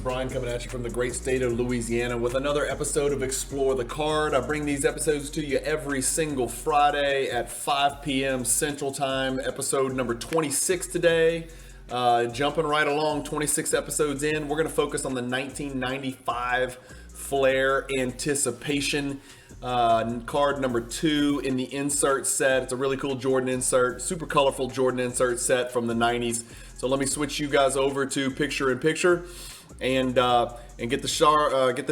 Brian coming at you from the great state of Louisiana with another episode of Explore the Card. I bring these episodes to you every single Friday at 5 p.m. Central Time. Episode number 26 today. Jumping right along, 26 episodes in. We're going to focus on the 1995 Flair Anticipation. Card number 2 in the insert set. It's a really cool Jordan insert, super colorful Jordan insert set from the 90s. So let me switch you guys over to picture-in-picture and get the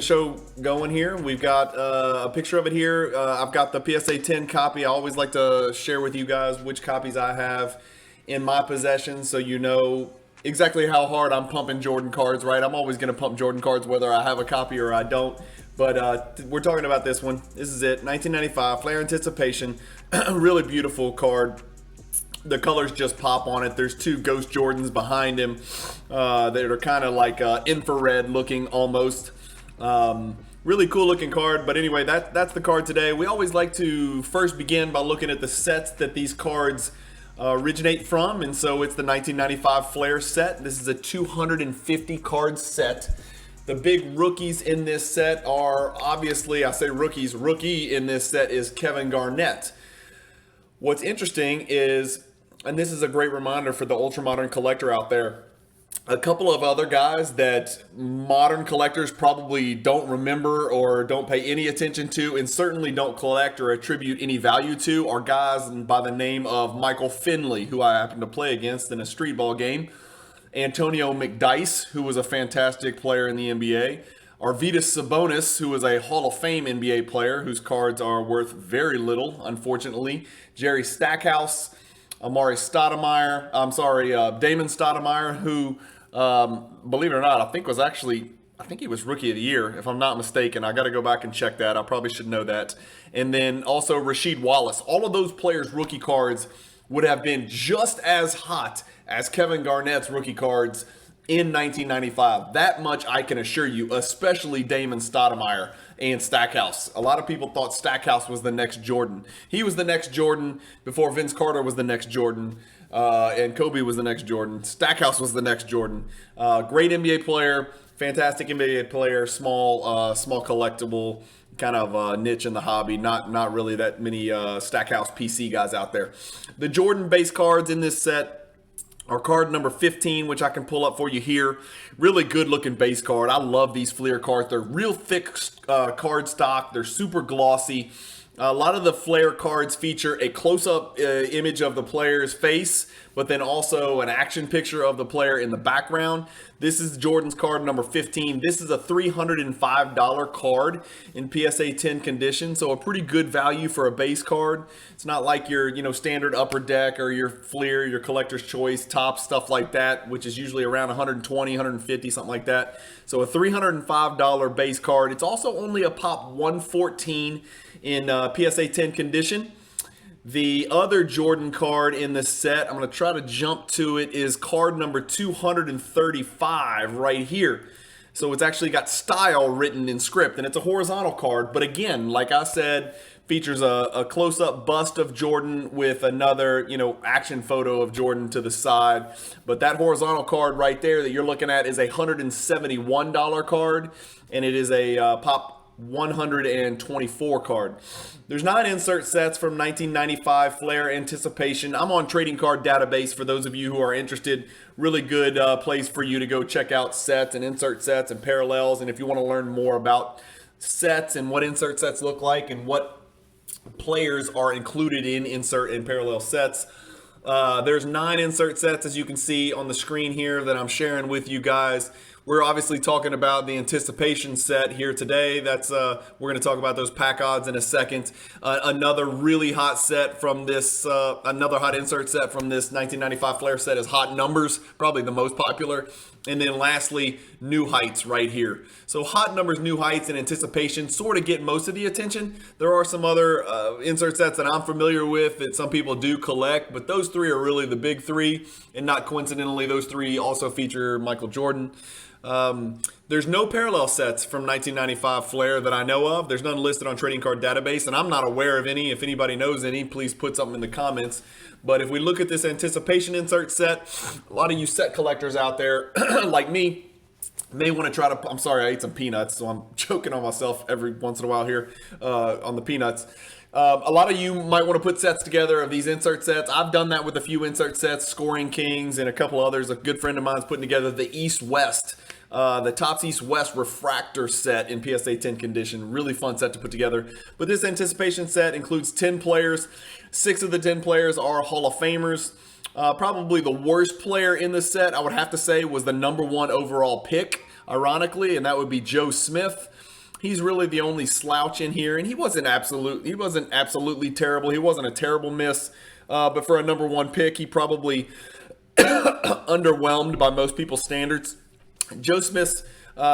show going here. We've got a picture of it here. I've got the PSA 10 copy. I always like to share with you guys which copies I have in my possession, so you know exactly how hard I'm pumping Jordan cards, right? I'm always going to pump Jordan cards whether I have a copy or I don't. But we're talking about this one. This is it, 1995 Flair Anticipation. Really beautiful card. The colors just pop on it. There's 2 Ghost Jordans behind him that are kind of like infrared looking almost. Really cool looking card. But anyway, that's the card today. We always like to first begin by looking at the sets that these cards originate from. And so it's the 1995 Flair set. This is a 250 card set. The big rookies in this set are, obviously, I say rookies. Rookie in this set is Kevin Garnett. What's interesting is, and this is a great reminder for the ultra-modern collector out there, a couple of other guys that modern collectors probably don't remember or don't pay any attention to and certainly don't collect or attribute any value to are guys by the name of Michael Finley, who I happen to play against in a street ball game. Antonio McDyess, who was a fantastic player in the NBA. Arvydas Sabonis, who was a Hall of Fame NBA player, whose cards are worth very little, unfortunately. Jerry Stackhouse, Damon Stoudemire, who, believe it or not, I think he was Rookie of the Year, if I'm not mistaken. I got to go back and check that. I probably should know that. And then also Rasheed Wallace. All of those players' rookie cards would have been just as hot as Kevin Garnett's rookie cards in 1995. That much I can assure you, especially Damon Stoudemire and Stackhouse. A lot of people thought Stackhouse was the next Jordan. He was the next Jordan before Vince Carter was the next Jordan, and Kobe was the next Jordan. Stackhouse was the next Jordan. Great NBA player, fantastic NBA player, small collectible, kind of niche in the hobby. Not really that many Stackhouse PC guys out there. The Jordan base cards in this set are card number 15, which I can pull up for you here. Really good looking base card. I love these Flair cards. They're real thick card stock. They're super glossy. A lot of the Flair cards feature a close-up image of the player's face, but then also an action picture of the player in the background. This is Jordan's card number 15. This is a $305 card in PSA 10 condition, so a pretty good value for a base card. It's not like your standard upper deck or your Flair, your collector's choice, top, stuff like that, which is usually around 120, 150, something like that. So a $305 base card. It's also only a pop 114 in PSA 10 condition. The other Jordan card in this set, I'm going to try to jump to it, is card number 235 right here. So it's actually got style written in script, and it's a horizontal card. But again, like I said, features a close-up bust of Jordan with another, action photo of Jordan to the side. But that horizontal card right there that you're looking at is a $171 card, and it is a pop 124 card. There's 9 insert sets from 1995 Flair Anticipation. I'm on Trading Card Database for those of you who are interested. Really good place for you to go check out sets and insert sets and parallels. And if you want to learn more about sets and what insert sets look like and what players are included in insert and parallel sets, there's 9 insert sets, as you can see on the screen here, that I'm sharing with you guys. We're obviously talking about the anticipation set here today. That's we're going to talk about those pack odds in a second. Another really hot set from this, another hot insert set from this 1995 Flair set is Hot Numbers, probably the most popular. And then lastly, New Heights right here. So Hot Numbers, New Heights, and Anticipation sort of get most of the attention. There are some other insert sets that I'm familiar with that some people do collect, but those 3 are really the big 3. And not coincidentally, those 3 also feature Michael Jordan. There's no parallel sets from 1995 Flair that I know of. There's none listed on Trading Card Database, and I'm not aware of any. If anybody knows any, please put something in the comments. But if we look at this anticipation insert set, a lot of you set collectors out there, like me, May want to try to. I'm sorry, I ate some peanuts, so I'm choking on myself every once in a while here on the peanuts. A lot of you might want to put sets together of these insert sets. I've done that with a few insert sets, Scoring Kings, and a couple others. A good friend of mine's putting together the East-West, the Topps East-West Refractor set in PSA 10 condition. Really fun set to put together. But this anticipation set includes 10 players. 6 of the 10 players are Hall of Famers. Probably the worst player in the set, I would have to say, was the number 1 overall pick, ironically, and that would be Joe Smith. He's really the only slouch in here, and he wasn't absolutely terrible. He wasn't a terrible miss, but for a number 1 pick, he probably underwhelmed by most people's standards. Joe Smith's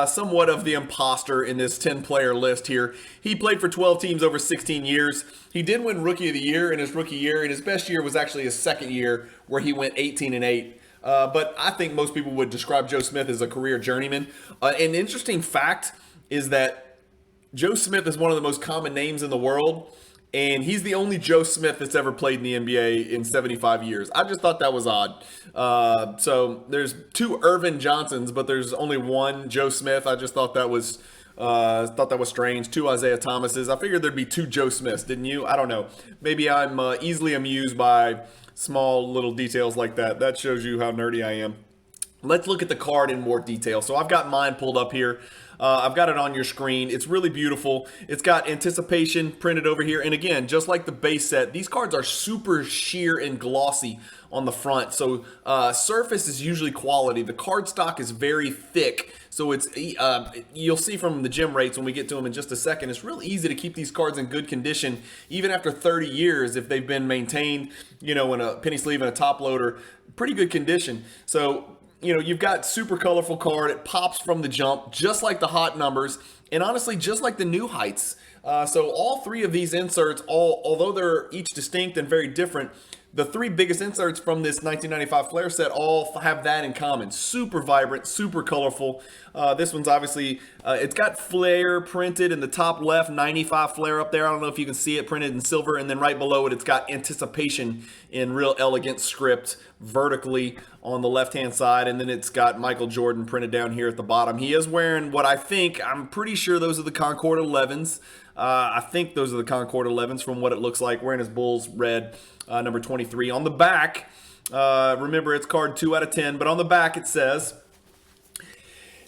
somewhat of the imposter in this 10-player list here. He played for 12 teams over 16 years. He did win Rookie of the Year in his rookie year, and his best year was actually his second year where he went 18-8. But I think most people would describe Joe Smith as a career journeyman. An interesting fact is that Joe Smith is one of the most common names in the world, and he's the only Joe Smith that's ever played in the NBA in 75 years. I just thought that was odd. So there's 2 Irvin Johnsons, but there's only 1 Joe Smith. I just thought that was strange. 2 Isaiah Thomases. I figured there'd be 2 Joe Smiths, didn't you? I don't know. Maybe I'm easily amused by small little details like that. That shows you how nerdy I am. Let's look at the card in more detail. So I've got mine pulled up here. I've got it on your screen. It's really beautiful. It's got anticipation printed over here. And again, just like the base set, these cards are super sheer and glossy on the front. So surface is usually quality. The card stock is very thick. So it's you'll see from the gem rates when we get to them in just a second, it's real easy to keep these cards in good condition, even after 30 years if they've been maintained, in a penny sleeve and a top loader, pretty good condition. So you've got super colorful card. It pops from the jump, just like the hot numbers, and honestly, just like the new heights. So all 3 of these inserts, although they're each distinct and very different, the 3 biggest inserts from this 1995 Flair set all have that in common. Super vibrant, super colorful. This one's obviously, it's got Flair printed in the top left, 95 Flair up there. I don't know if you can see it printed in silver. And then right below it, it's got anticipation in real elegant script vertically on the left-hand side. And then it's got Michael Jordan printed down here at the bottom. He is wearing what I'm pretty sure those are the Concord 11s. I think those are the Concord 11s from what it looks like, wearing his Bulls red, number 23. On the back, remember it's card 2 out of 10, but on the back it says,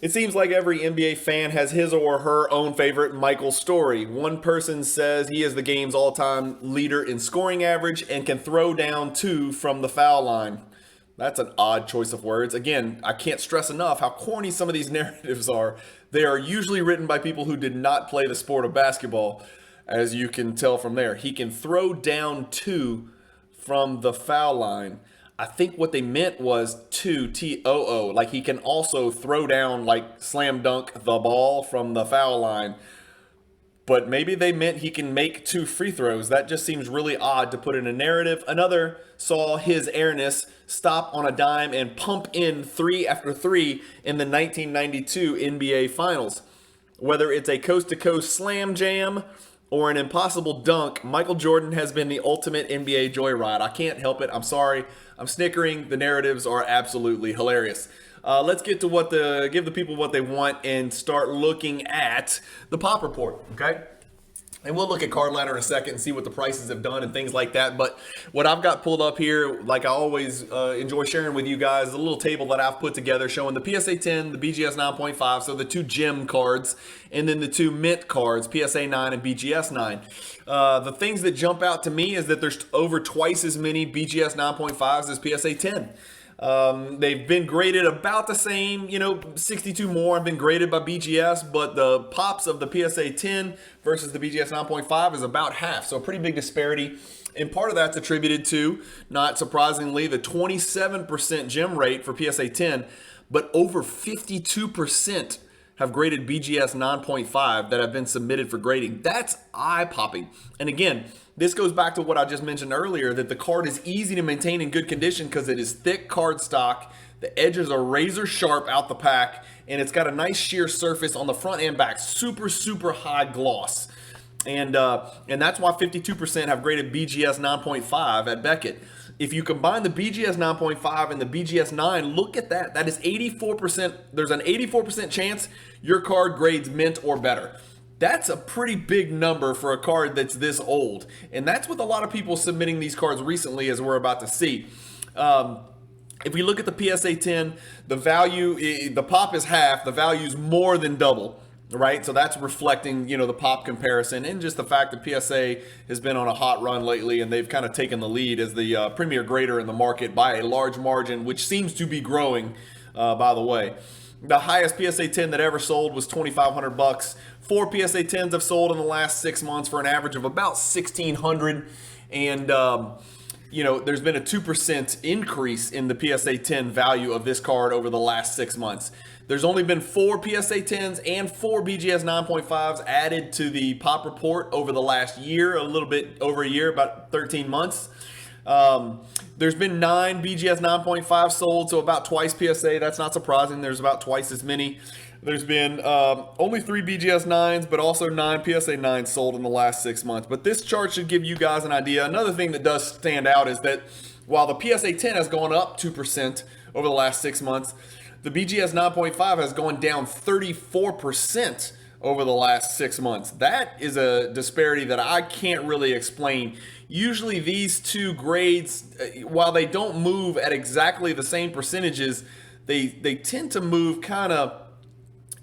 it seems like every NBA fan has his or her own favorite Michael story. One person says he is the game's all-time leader in scoring average and can throw down 2 from the foul line. That's an odd choice of words. Again, I can't stress enough how corny some of these narratives are. They are usually written by people who did not play the sport of basketball, as you can tell from there. He can throw down 2 from the foul line. I think what they meant was 2, T-O-O. Like he can also throw down, like slam dunk the ball from the foul line. But maybe they meant he can make 2 free throws. That just seems really odd to put in a narrative. Another saw his airness stop on a dime and pump in 3 after 3 in the 1992 NBA Finals. Whether it's a coast-to-coast slam jam or an impossible dunk, Michael Jordan has been the ultimate NBA joyride. I can't help it. I'm sorry. I'm snickering. The narratives are absolutely hilarious. Let's get to give the people what they want and start looking at the pop report, okay? And we'll look at Card Ladder in a second and see what the prices have done and things like that. But what I've got pulled up here, like I always enjoy sharing with you guys, a little table that I've put together showing the PSA 10, the BGS 9.5, so the 2 gem cards, and then the 2 mint cards, PSA 9 and BGS 9. The things that jump out to me is that there's over twice as many BGS 9.5s as PSA 10. They've been graded about the same, 62 more have been graded by BGS, but the pops of the PSA 10 versus the BGS 9.5 is about half, so a pretty big disparity. And part of that's attributed to, not surprisingly, the 27% gem rate for PSA 10, but over 52% have graded BGS 9.5 that have been submitted for grading. That's eye-popping. And again, this goes back to what I just mentioned earlier, that the card is easy to maintain in good condition because it is thick card stock, the edges are razor sharp out the pack, and it's got a nice sheer surface on the front and back, super, super high gloss. And that's why 52% have graded BGS 9.5 at Beckett. If you combine the BGS 9.5 and the BGS 9, look at that. That is 84%. There's an 84% chance your card grades mint or better. That's a pretty big number for a card that's this old. And that's with a lot of people submitting these cards recently, as we're about to see. If we look at the PSA 10, the value, the pop is half, the value is more than double. Right, so that's reflecting, the pop comparison and just the fact that PSA has been on a hot run lately, and they've kind of taken the lead as the premier grader in the market by a large margin, which seems to be growing. By the way, the highest PSA 10 that ever sold was $2,500. 4 PSA 10s have sold in the last 6 months for an average of about $1,600, and there's been a 2% increase in the PSA 10 value of this card over the last 6 months. There's only been 4 PSA 10s and 4 BGS 9.5s added to the pop report over the last year, a little bit over a year, about 13 months. There's been 9 BGS 9.5 sold, so about twice PSA. That's not surprising. There's about twice as many. There's been only 3 BGS 9s, but also 9 PSA 9s sold in the last 6 months. But this chart should give you guys an idea. Another thing that does stand out is that while the PSA 10 has gone up 2% over the last 6 months, the BGS 9.5 has gone down 34% over the last 6 months. That is a disparity that I can't really explain. Usually these two grades, while they don't move at exactly the same percentages, they tend to move kind of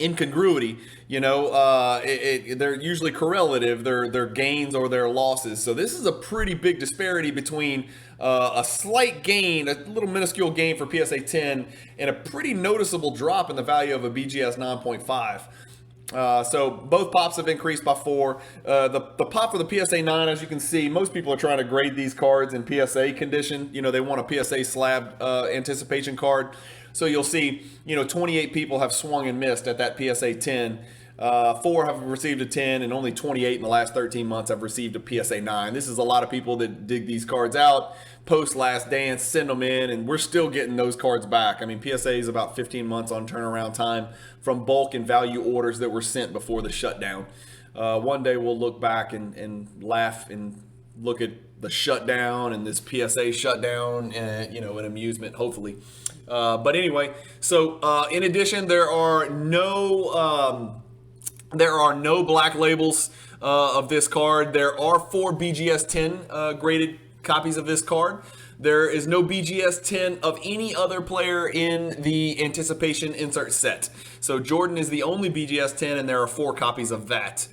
incongruity. They're usually correlative, their gains or their losses. So this is a pretty big disparity between a slight gain, a little minuscule gain for PSA 10, and a pretty noticeable drop in the value of a BGS 9.5. So both pops have increased by 4. The pop for the PSA 9, as you can see, most people are trying to grade these cards in PSA condition. They want a PSA slab anticipation card. So you'll see, 28 people have swung and missed at that PSA 10. 4 have received a 10, and only 28 in the last 13 months have received a PSA 9. This is a lot of people that dig these cards out, post last dance, send them in, and we're still getting those cards back. I mean, PSA is about 15 months on turnaround time from bulk and value orders that were sent before the shutdown. One day we'll look back and laugh and look at the shutdown and this PSA shutdown, and an amusement, hopefully. But anyway, so in addition, there are no black labels of this card. There are 4 BGS 10 graded copies of this card. There is no BGS 10 of any other player in the anticipation insert set. So Jordan is the only BGS 10, and there are 4 copies of that.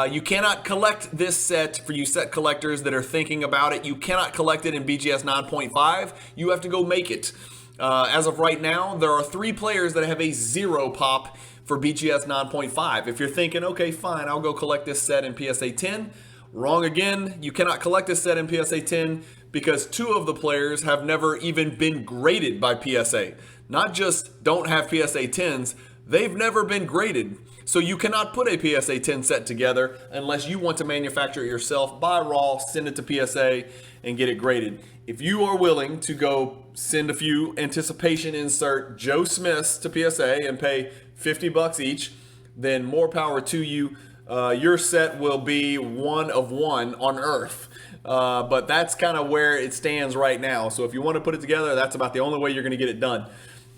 You cannot collect this set for you set collectors that are thinking about it. You cannot collect it in BGS 9.5. You have to go make it. As of right now, there are 3 players that have a 0 pop for BGS 9.5. If you're thinking, okay, fine, I'll go collect this set in PSA 10. Wrong again. You cannot collect this set in PSA 10 because 2 of the players have never even been graded by PSA. Not just don't have PSA 10s, they've never been graded. So you cannot put a PSA 10 set together unless you want to manufacture it yourself, buy raw, send it to PSA, and get it graded. If you are willing to go send a few anticipation insert Joe Smiths to PSA and pay $50 each, then more power to you. Your set will be one of one on Earth. But that's kind of where it stands right now. So if you want to put it together, that's about the only way you're going to get it done.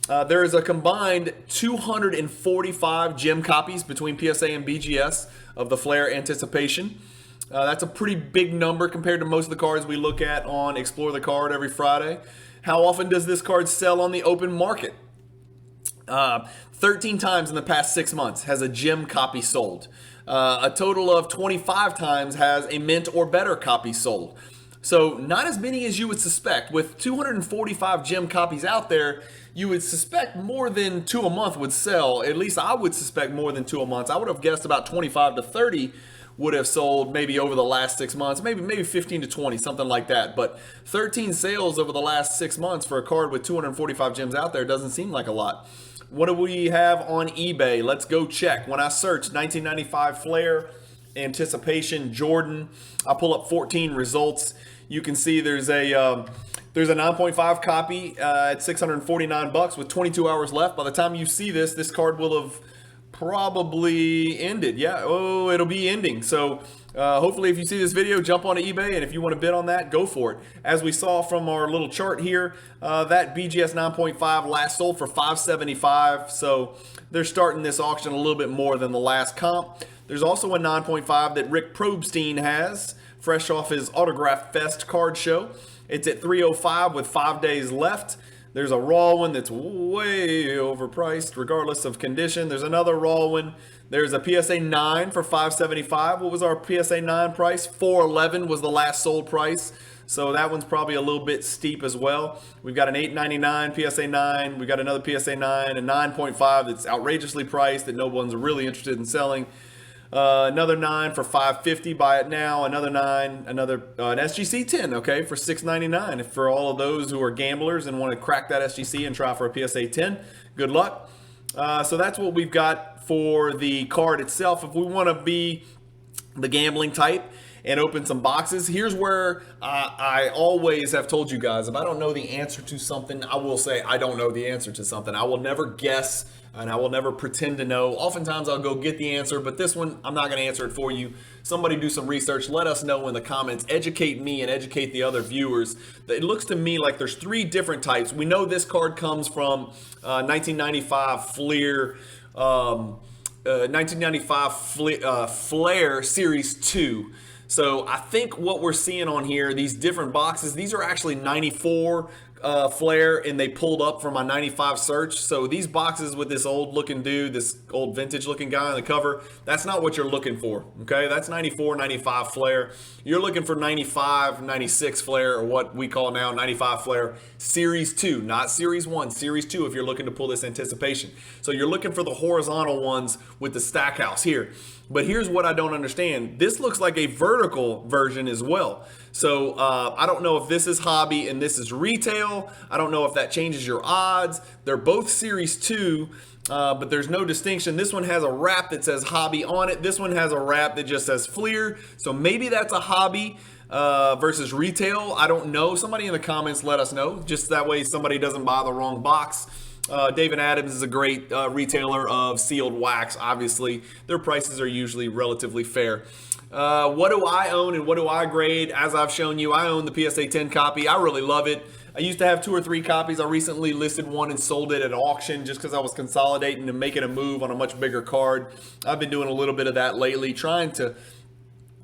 There is a combined 245 gem copies between PSA and BGS of the Flair Anticipation. That's a pretty big number compared to most of the cards we look at on Explore the Card every Friday. How often does this card sell on the open market? 13 times in the past 6 months has a gem copy sold. A total of 25 times has a mint or better copy sold. So not as many as you would suspect. With 245 gem copies out there, you would suspect more than 2 a month would sell. At least I would suspect more than 2 a month. I would have guessed about 25 to 30 would have sold maybe over the last 6 months, maybe 15 to 20, something like that. But 13 sales over the last 6 months for a card with 245 gems out there doesn't seem like a lot. What do we have on eBay? Let's go check. When I search 1995 Flair Anticipation Jordan, I pull up 14 results. You can see there's a 9.5 copy at $649 with 22 hours left. By the time you see this card will have probably ended. Yeah, oh, it'll be ending. So hopefully if you see this video, jump onto eBay, and if you want to bid on that, go for it. As we saw from our little chart here, that BGS 9.5 last sold for $575. So they're starting this auction a little bit more than the last comp. There's also a 9.5 that Rick Probstein has, fresh off his Autograph Fest card show. It's at $305 with 5 days left. There's a raw one that's way overpriced regardless of condition. There's another raw one. There's a PSA 9 for $575. What was our PSA 9 price? $411 was the last sold price. So that one's probably a little bit steep as well. We've got an $899 PSA 9. We've got another PSA 9, a 9.5 that's outrageously priced that no one's really interested in selling. Another 9 for $550, buy it now. Another 9, an SGC 10, okay, for $699. If for all of those who are gamblers and want to crack that SGC and try for a PSA 10, good luck. So that's what we've got for the card itself. If we want to be the gambling type and open some boxes, here's where I always have told you guys, if I don't know the answer to something, I will say I don't know the answer to something. I will never guess, and I will never pretend to know. Oftentimes I'll go get the answer, but this one, I'm not going to answer it for you. Somebody do some research. Let us know in the comments. Educate me and educate the other viewers. It looks to me like there's 3 different types. We know this card comes from 1995 Flair, 1995 Flair Series 2. So I think what we're seeing on here, these different boxes, these are actually 94 Flair, and they pulled up from my 95 search. So these boxes with this old looking dude, this old vintage looking guy on the cover, that's not what you're looking for, okay? That's 94, 95 Flair. You're looking for 95, 96 Flair, or what we call now 95 Flair Series 2, not Series 1, Series 2 if you're looking to pull this anticipation. So you're looking for the horizontal ones with the stack house here. But here's what I don't understand. This looks like a vertical version as well. So I don't know if this is hobby and this is retail. I don't know if that changes your odds. They're both Series 2, but there's no distinction. This one has a wrap that says hobby on it. This one has a wrap that just says Flair. So maybe that's a hobby versus retail. I don't know. Somebody in the comments let us know. Just that way somebody doesn't buy the wrong box. David Adams is a great retailer of sealed wax. Obviously, their prices are usually relatively fair. What do I own and what do I grade? As I've shown you, I own the PSA 10 copy. I really love it. I used to have 2 or 3 copies. I recently listed one and sold it at auction just because I was consolidating and making a move on a much bigger card. I've been doing a little bit of that lately,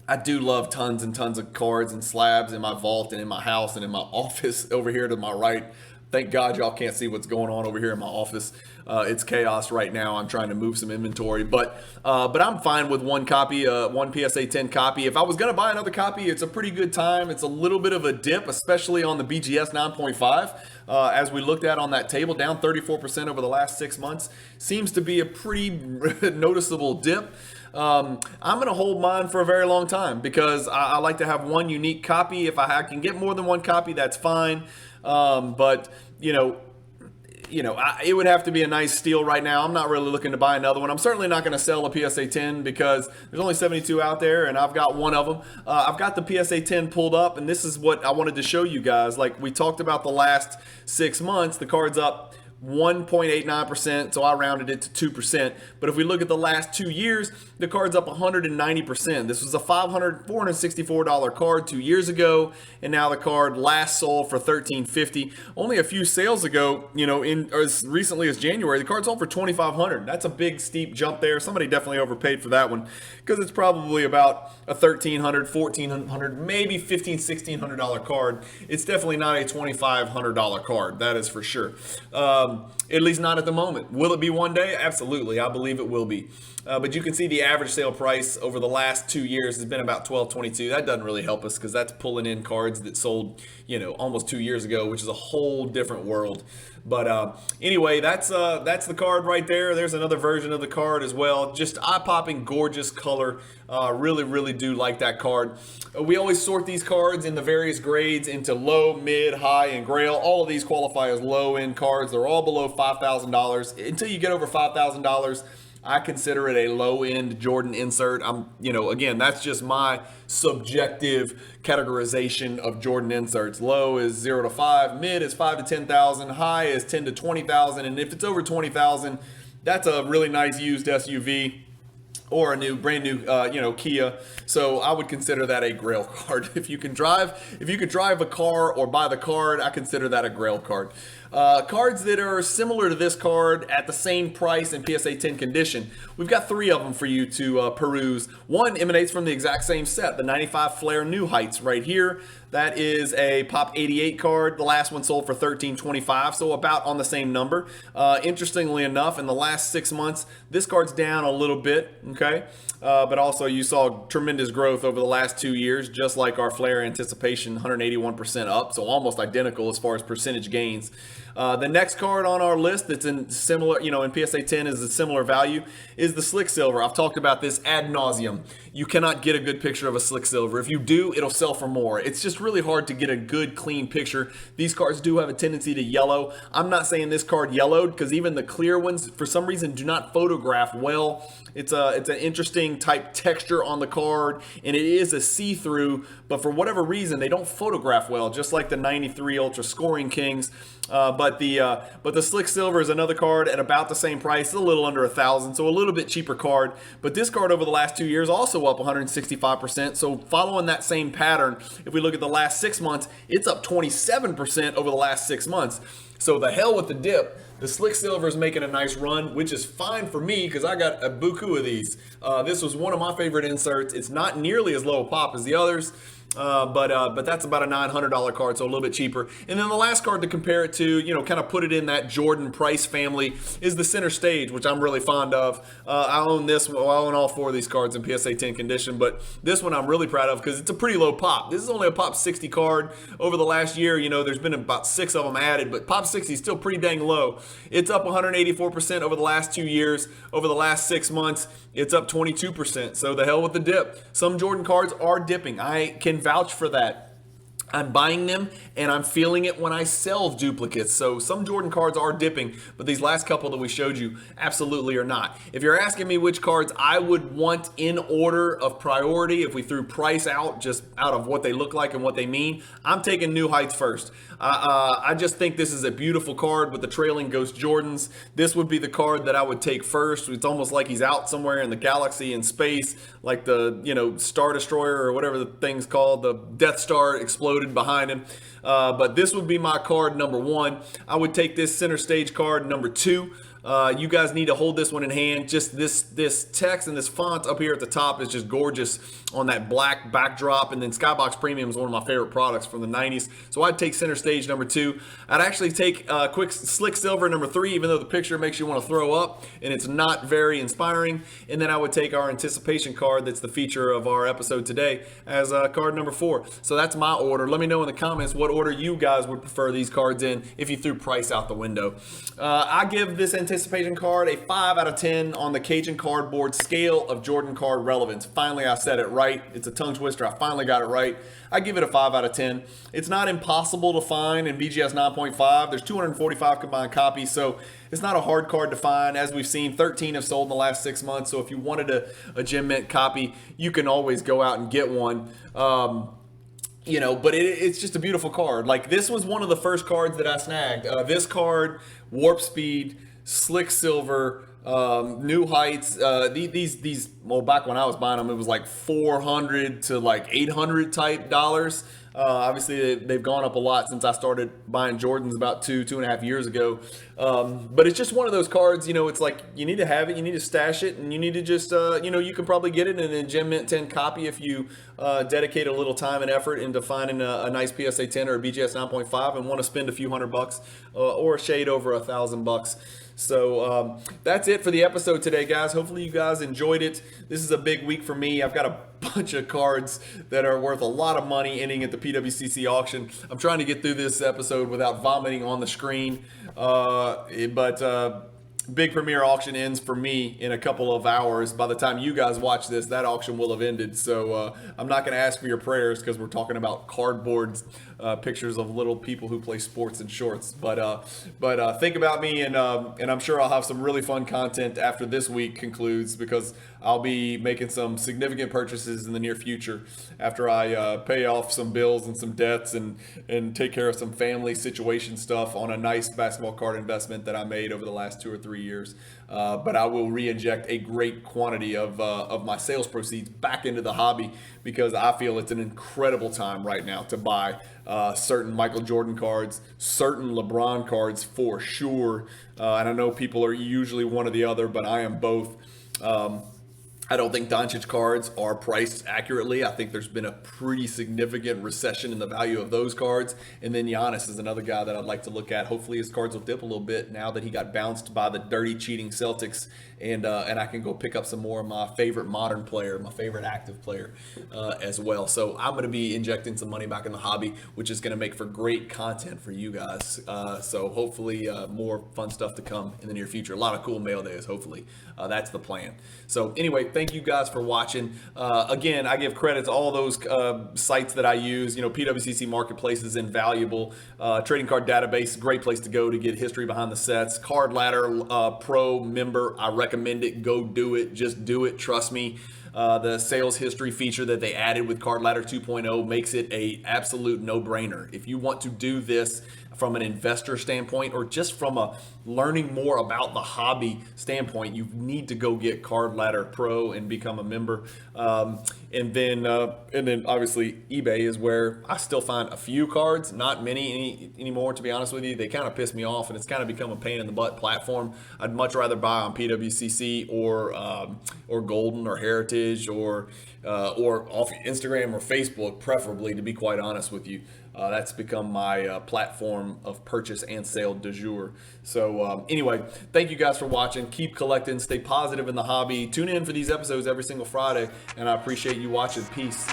I do love tons and tons of cards and slabs in my vault and in my house and in my office over here to my right. Thank God y'all can't see what's going on over here in my office. It's chaos right now. I'm trying to move some inventory, but I'm fine with one copy, one PSA 10 copy. If I was going to buy another copy, it's a pretty good time. It's a little bit of a dip, especially on the BGS 9.5. As we looked at on that table, down 34% over the last 6 months. Seems to be a pretty noticeable dip. I'm going to hold mine for a very long time because I like to have one unique copy. If I can get more than one copy, that's fine. But it would have to be a nice steal right now. I'm not really looking to buy another one. I'm certainly not going to sell a PSA 10 because there's only 72 out there and I've got one of them. I've got the PSA 10 pulled up, and this is what I wanted to show you guys. Like we talked about the last 6 months, the card's up 1.89%, so I rounded it to 2%. But if we look at the last 2 years, the card's up 190%. This was a $464 card 2 years ago, and now the card last sold for $1,350. Only a few sales ago, in as recently as January, the card sold for $2,500. That's a big steep jump there. Somebody definitely overpaid for that one because it's probably about a $1,300, $1,400, maybe $1,500, $1,600 card. It's definitely not a $2,500 card. That is for sure. At least not at the moment. Will it be one day? Absolutely. I believe it will be. But you can see the average sale price over the last 2 years has been about $1,222. That doesn't really help us because that's pulling in cards that sold, almost 2 years ago, which is a whole different world. But anyway, that's the card right there. There's another version of the card as well. Just eye-popping, gorgeous color. Really, really do like that card. We always sort these cards in the various grades into low, mid, high, and grail. All of these qualify as low-end cards. They're all below $5,000. Until you get over $5,000, I consider it a low-end Jordan insert. Again, that's just my subjective categorization of Jordan inserts. Low is 0 to 5, mid is 5 to 10,000, high is 10 to 20,000, and if it's over 20,000, That's a really nice used SUV or a brand new, Kia. So I would consider that a Grail card. If you could drive a car or buy the card, I consider that a Grail card. Cards that are similar to this card at the same price and PSA 10 condition. We've got 3 of them for you to peruse. One emanates from the exact same set, the 95 Flair New Heights right here. That is a Pop 88 card. The last one sold for $13.25, so about on the same number. Interestingly enough, in the last 6 months, this card's down a little bit, okay? But also you saw tremendous growth over the last 2 years, just like our Flair Anticipation, 181% up, so almost identical as far as percentage gains. The next card on our list that's in similar, in PSA 10 is a similar value, is the Slick Silver. I've talked about this ad nauseum. You cannot get a good picture of a Slick Silver. If you do, it'll sell for more. It's just really hard to get a good, clean picture. These cards do have a tendency to yellow. I'm not saying this card yellowed, because even the clear ones, for some reason, do not photograph well. It's an interesting type texture on the card, and it is a see-through, but for whatever reason, they don't photograph well, just like the 93 Ultra Scoring Kings. But the Slick Silver is another card at about the same price, a little under $1,000, so a little bit cheaper card. But this card over the last 2 years also up 165%. So following that same pattern, if we look at the last 6 months, it's up 27% over the last 6 months. So the hell with the dip. The Slick Silver is making a nice run, which is fine for me because I got a buku of these. This was one of my favorite inserts. It's not nearly as low a pop as the others. But that's about a $900 card, so a little bit cheaper. And then the last card to compare it to, kind of put it in that Jordan price family, is the Center Stage, which I'm really fond of. I own this. Well, I own all 4 of these cards in PSA 10 condition, but this one I'm really proud of because it's a pretty low pop. This is only a pop 60 card. Over the last year, there's been about 6 of them added, but pop 60 is still pretty dang low. It's up 184% over the last 2 years. Over the last 6 months, it's up 22%. So the hell with the dip. Some Jordan cards are dipping. I can vouch for that. I'm buying them and I'm feeling it when I sell duplicates. So some Jordan cards are dipping, but these last couple that we showed you absolutely are not. If you're asking me which cards I would want in order of priority, if we threw price out just out of what they look like and what they mean, I'm taking New Heights first. I just think this is a beautiful card with the trailing Ghost Jordans. This would be the card that I would take first. It's almost like he's out somewhere in the galaxy in space, like the Star Destroyer or whatever the thing's called, the Death Star exploded behind him. But this would be my card number 1. I would take this Center Stage card number 2. You guys need to hold this one in hand. Just this text and this font up here at the top is just gorgeous on that black backdrop. And then Skybox Premium is one of my favorite products from the 90s. So I'd take Center Stage number 2. I'd actually take quick Slick Silver number 3, even though the picture makes you want to throw up and it's not very inspiring. And then I would take our Anticipation card that's the feature of our episode today as card number 4. So that's my order. Let me know in the comments what order you guys would prefer these cards in if you threw price out the window. I give this Anticipation card a 5 out of 10 on the Cajun cardboard scale of Jordan card relevance. Finally, I said it right. It's a tongue twister. I finally got it right. I give it a 5 out of 10. It's not impossible to find in BGS 9.5. There's 245 combined copies, so it's not a hard card to find. As we've seen, 13 have sold in the last 6 months, so if you wanted a Gem Mint copy, you can always go out and get one. But it's just a beautiful card. Like, this was one of the first cards that I snagged. This card, Warp Speed, Slick Silver, New Heights. These back when I was buying them, it was like $400 to like $800 type dollars. Obviously, they've gone up a lot since I started buying Jordans about 2.5 years ago. But it's just one of those cards, it's like you need to have it, you need to stash it, and you need to just, you can probably get it in a Gem Mint 10 copy if you dedicate a little time and effort into finding a nice PSA 10 or a BGS 9.5 and want to spend a few $100 or a shade over $1,000. So that's it for the episode today, guys. Hopefully you guys enjoyed it. This is a big week for me. I've got a bunch of cards that are worth a lot of money ending at the PWCC auction. I'm trying to get through this episode without vomiting on the screen. But big premiere auction ends for me in a couple of hours. By the time you guys watch this, that auction will have ended. So I'm not going to ask for your prayers because we're talking about cardboard pictures of little people who play sports in shorts. But think about me, and I'm sure I'll have some really fun content after this week concludes because I'll be making some significant purchases in the near future after I pay off some bills and some debts and take care of some family situation stuff on a nice basketball card investment that I made over the last 2 or 3 years. But I will re-inject a great quantity of my sales proceeds back into the hobby because I feel it's an incredible time right now to buy certain Michael Jordan cards, certain LeBron cards for sure. And I know people are usually one or the other, but I am both. I don't think Doncic cards are priced accurately. I think there's been a pretty significant recession in the value of those cards. And then Giannis is another guy that I'd like to look at. Hopefully his cards will dip a little bit now that he got bounced by the dirty, cheating Celtics. And I can go pick up some more of my favorite modern player, my favorite active player as well. So I'm going to be injecting some money back in the hobby, which is going to make for great content for you guys. So hopefully more fun stuff to come in the near future. A lot of cool mail days, hopefully. That's the plan. So anyway, thank you guys for watching. Again, I give credit to all those sites that I use. You know, PWCC Marketplace is invaluable. Trading Card Database, great place to go to get history behind the sets. Card Ladder Pro member, I recommend it. Go do it. Just do it. Trust me. The sales history feature that they added with Card Ladder 2.0 makes it a absolute no-brainer. If you want to do this from an investor standpoint or just from a learning more about the hobby standpoint, you need to go get Card Ladder Pro and become a member. And then obviously eBay is where I still find a few cards, not many anymore, to be honest with you. They kind of piss me off and it's kind of become a pain in the butt platform. I'd much rather buy on PWCC or Golden or Heritage or off Instagram or Facebook, preferably, to be quite honest with you. That's become my platform of purchase and sale du jour. So anyway, thank you guys for watching. Keep collecting. Stay positive in the hobby. Tune in for these episodes every single Friday, and I appreciate you watching. Peace.